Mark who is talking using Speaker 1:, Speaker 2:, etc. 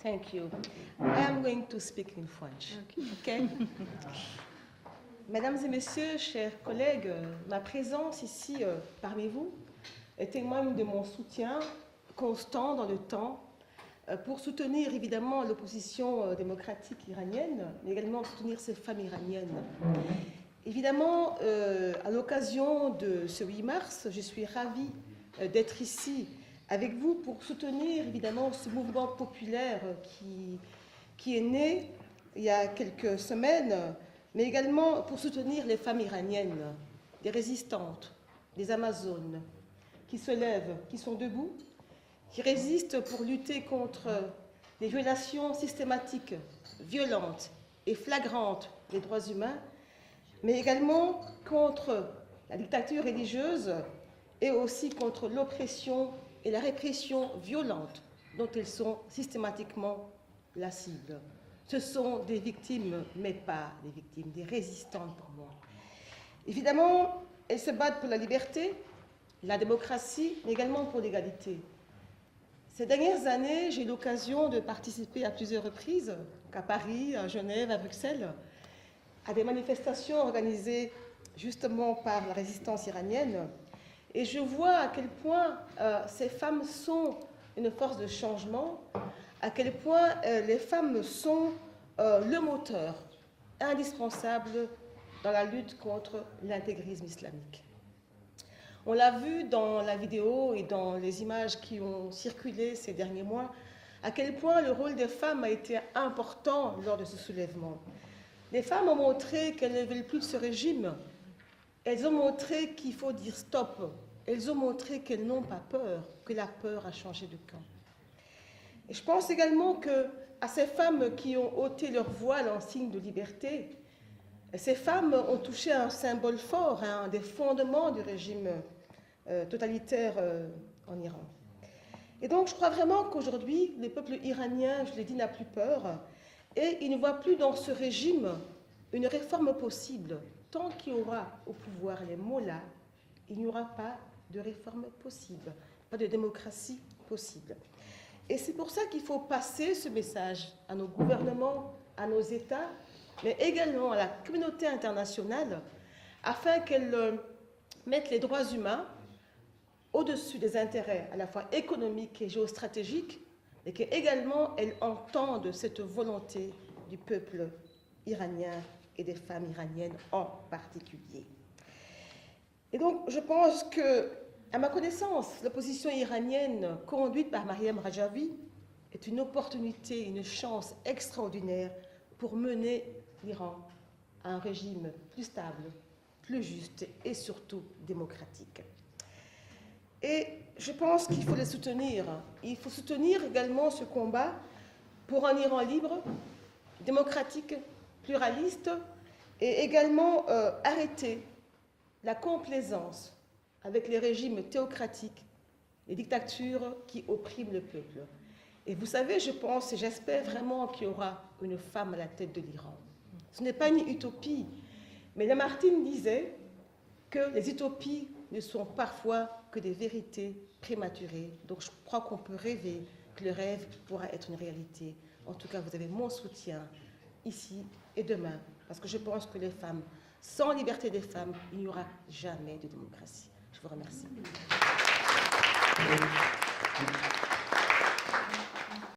Speaker 1: Thank you. I am going to speak in French. Okay? Mesdames et messieurs, chers collègues, ma présence ici parmi vous témoigne de mon soutien constant dans le temps pour soutenir évidemment l'opposition démocratique iranienne, mais également soutenir ces femmes iraniennes. Évidemment, à l'occasion de ce 8 mars, je suis ravie d'être ici avec vous pour soutenir évidemment ce mouvement populaire qui est né il y a quelques semaines, mais également pour soutenir les femmes iraniennes, des résistantes, des Amazones, qui se lèvent, qui sont debout, qui résistent pour lutter contre les violations systématiques, violentes et flagrantes des droits humains, mais également contre la dictature religieuse et aussi contre l'oppression et la répression violente dont elles sont systématiquement la cible. Ce sont des victimes, mais pas des victimes, des résistantes pour moi. Évidemment, elles se battent pour la liberté, la démocratie, mais également pour l'égalité. Ces dernières années, j'ai eu l'occasion de participer à plusieurs reprises, à Paris, à Genève, à Bruxelles, à des manifestations organisées justement par la résistance iranienne. Et je vois à quel point ces femmes sont une force de changement, à quel point les femmes sont le moteur indispensable dans la lutte contre l'intégrisme islamique. On l'a vu dans la vidéo et dans les images qui ont circulé ces derniers mois, à quel point le rôle des femmes a été important lors de ce soulèvement. Les femmes ont montré qu'elles ne veulent plus de ce régime. Elles ont montré qu'il faut dire stop. Elles ont montré qu'elles n'ont pas peur, que la peur a changé de camp. Et je pense également qu'à ces femmes qui ont ôté leur voile en signe de liberté, ces femmes ont touché un symbole fort, un des fondements du régime totalitaire en Iran. Et donc je crois vraiment qu'aujourd'hui, le peuple iranien, je l'ai dit, n'a plus peur, et il ne voit plus dans ce régime une réforme possible. Tant qu'il y aura au pouvoir les mollahs, il n'y aura pas de réforme possible, pas de démocratie possible. Et c'est pour ça qu'il faut passer ce message à nos gouvernements, à nos États, mais également à la communauté internationale, afin qu'elle mette les droits humains au-dessus des intérêts à la fois économiques et géostratégiques, et qu'également elle entende cette volonté du peuple iranien et des femmes iraniennes en particulier. Et donc, je pense que, à ma connaissance, l'opposition iranienne conduite par Mariam Rajavi est une opportunité, une chance extraordinaire pour mener l'Iran à un régime plus stable, plus juste et surtout démocratique. Et je pense qu'il faut les soutenir. Il faut soutenir également ce combat pour un Iran libre, démocratique, pluraliste, et également arrêter la complaisance avec les régimes théocratiques, les dictatures qui oppriment le peuple. Et vous savez, je pense et j'espère vraiment qu'il y aura une femme à la tête de l'Iran. Ce n'est pas une utopie, mais Lamartine disait que les utopies ne sont parfois que des vérités prématurées. Donc je crois qu'on peut rêver que le rêve pourra être une réalité. En tout cas, vous avez mon soutien ici et demain, parce que je pense que les femmes, sans liberté des femmes, il n'y aura jamais de démocratie. Je vous remercie.